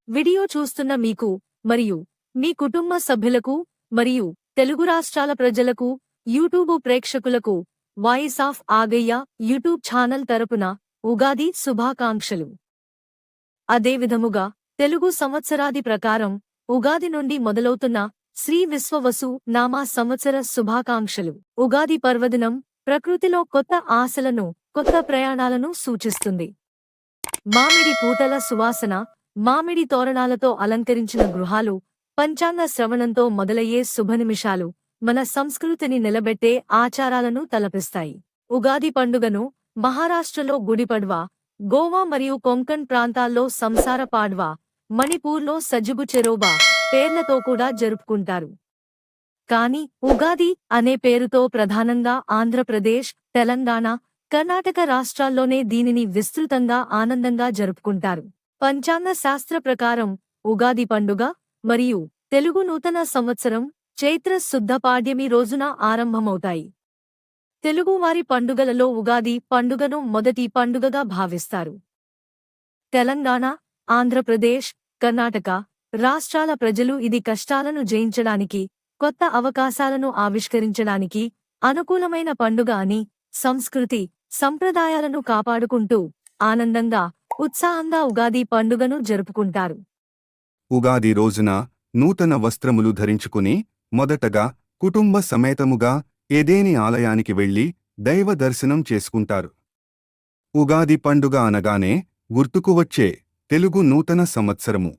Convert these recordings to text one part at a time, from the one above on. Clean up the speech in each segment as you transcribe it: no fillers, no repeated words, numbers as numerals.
Video చూస్తున్న మీకు మరియు మీ కుటుంబ సభ్యులకు మరియు తెలుగు రాష్ట్రాల ప్రజలకు యూట్యూబ్ ప్రేక్షకులకు voice of Agaiah YouTube channel తరపున ఉగాది శుభాకాంక్షలు. అదేవిధముగా తెలుగు సంవత్సరాది ప్రకారం ఉగాది నుండి మొదలవుతున్న శ్రీ విశ్వవసు నామ సంవత్సర శుభాకాంక్షలు. ఉగాది పర్వదినం ప్రకృతిలో కొత్త ఆశలను, కొత్త ప్రయాణాలను సూచిస్తుంది. మామిడి పూతల సువాసన, మామిడి తోరణాలతో అలంకరించిన గృహాలు, పంచాంగ శ్రవణంతో మొదలయ్యే శుభనిమిషాలు మన సంస్కృతిని నిలబెట్టే ఆచారాలను తలపిస్తాయి. ఉగాది పండుగను మహారాష్ట్రలో గుడిపడ్వా, గోవా మరియు కొంకణ్ ప్రాంతాల్లో సంసార పాడ్వా, మణిపూర్లో సజిబు చెరోబా పేర్లతో కూడా జరుపుకుంటారు. కానీ ఉగాది అనే పేరుతో ప్రధానంగా ఆంధ్రప్రదేశ్, తెలంగాణ, కర్ణాటక రాష్ట్రాల్లోనే దీనిని విస్తృతంగా ఆనందంగా జరుపుకుంటారు. పంచాంగ శాస్త్ర ప్రకారం ఉగాది పండుగ మరియు తెలుగు నూతన సంవత్సరం చైత్ర శుద్ధ పాడ్యమి రోజున ఆరంభమవుతాయి. తెలుగువారి పండుగలలో ఉగాది పండుగను మొదటి పండుగగా భావిస్తారు. తెలంగాణ, ఆంధ్రప్రదేశ్, కర్ణాటక రాష్ట్రాల ప్రజలు ఇది కష్టాలను జయించడానికి, కొత్త అవకాశాలను ఆవిష్కరించడానికి అనుకూలమైన పండుగ అని, సంస్కృతి, సంప్రదాయాలను కాపాడుకుంటూ ఆనందంగా, ఉత్సాహంగా ఉగాది పండుగను జరుపుకుంటారు. ఉగాది రోజున నూతన వస్త్రములు ధరించుకుని మొదటగా కుటుంబ సమేతముగా ఏదేని ఆలయానికి వెళ్లి దైవ దర్శనం చేసుకుంటారు. ఉగాది పండుగ అనగానే గుర్తుకు వచ్చే తెలుగు నూతన సంవత్సరము.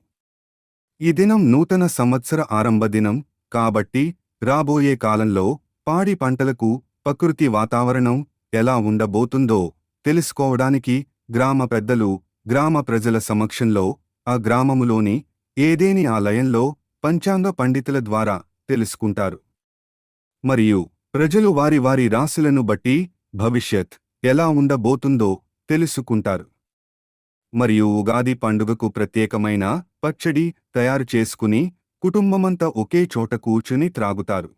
ఈ దినం నూతన సంవత్సర ఆరంభ దినం కాబట్టి రాబోయే కాలంలో పాడి పంటలకు ప్రకృతి వాతావరణం ఎలా ఉండబోతుందో తెలుసుకోవడానికి గ్రామ పెద్దలు, గ్రామ ప్రజల సమక్షంలో ఆ గ్రామములోని ఏదేని ఆలయంలో పంచాంగ పండితుల ద్వారా తెలుసుకుంటారు. మరియు ప్రజలు వారి వారి రాశులను బట్టి భవిష్యత్ ఎలా ఉండబోతుందో తెలుసుకుంటారు. మరియు ఉగాది పండుగకు ప్రత్యేకమైన పచ్చడి తయారు చేసుకుని కుటుంబమంతా ఒకే చోట కూర్చుని త్రాగుతారు.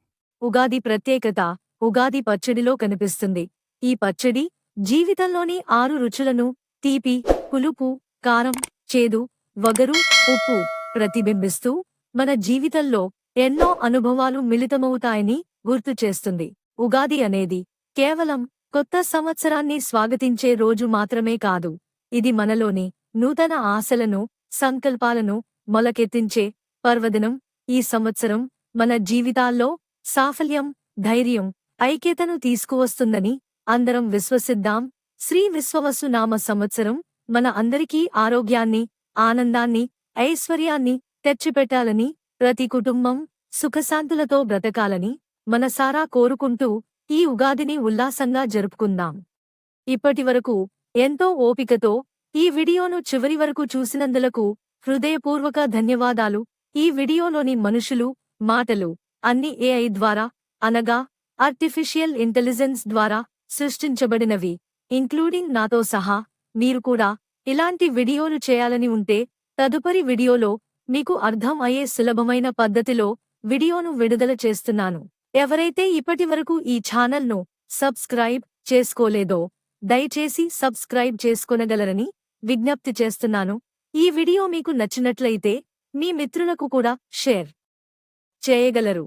ఉగాది ప్రత్యేకత ఉగాది పచ్చడిలో కనిపిస్తుంది. ఈ పచ్చడి జీవితంలోని 6 రుచులను తీపి, పులుపు, కారం, చేదు, వగరు, ఉప్పు ప్రతిబింబిస్తూ మన జీవితంలో ఎన్నో అనుభవాలు మిళితమవుతాయని గుర్తు చేస్తుంది. ఉగాది అనేది కేవలం కొత్త సంవత్సరాన్ని స్వాగతించే రోజు మాత్రమే కాదు, ఇది మనలోని నూతన ఆశలను, సంకల్పాలను మొలకెత్తించే పర్వదినం. ఈ సంవత్సరం మన జీవితాల్లో సాఫల్యం, ధైర్యం, ఐక్యతను తీసుకువస్తుందని అందరం విశ్వసిద్దాం. శ్రీ విశ్వవసు నామ సంవత్సరం మన అందరికీ ఆరోగ్యాన్ని, ఆనందాన్ని, ఐశ్వర్యాన్ని తెచ్చిపెట్టాలని, ప్రతి కుటుంబం సుఖశాంతులతో బ్రతకాలని మనసారా కోరుకుంటూ ఈ ఉగాదిని ఉల్లాసంగా జరుపుకుందాం. ఇప్పటివరకు ఎంతో ఓపికతో ఈ వీడియోను చివరి వరకు చూసినందులకు హృదయపూర్వక ధన్యవాదాలు. ఈ వీడియోలోని మనుషులు, మాటలు అన్ని AI ద్వారా, అనగా ఆర్టిఫిషియల్ ఇంటెలిజెన్స్ ద్వారా సృష్టించబడినవి, ఇంక్లూడింగ్ నాతో సహా. మీరు కూడా ఇలాంటి వీడియోలు చేయాలని ఉంటే తదుపరి వీడియోలో మీకు అర్థం అయ్యే సులభమైన పద్ధతిలో వీడియోను విడుదల చేస్తున్నాను. ఎవరైతే ఇప్పటివరకు ఈ ఛానల్ను సబ్స్క్రైబ్ చేసుకోలేదో దయచేసి సబ్స్క్రైబ్ చేసుకొనగలరని విజ్ఞప్తి చేస్తున్నాను. ఈ వీడియో మీకు నచ్చినట్లయితే మీ మిత్రులకు కూడా షేర్ చేయగలరు.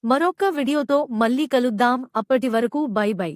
మరొక్క వీడియోతో మళ్ళీ కలుద్దాం. అప్పటి వరకు బై బై.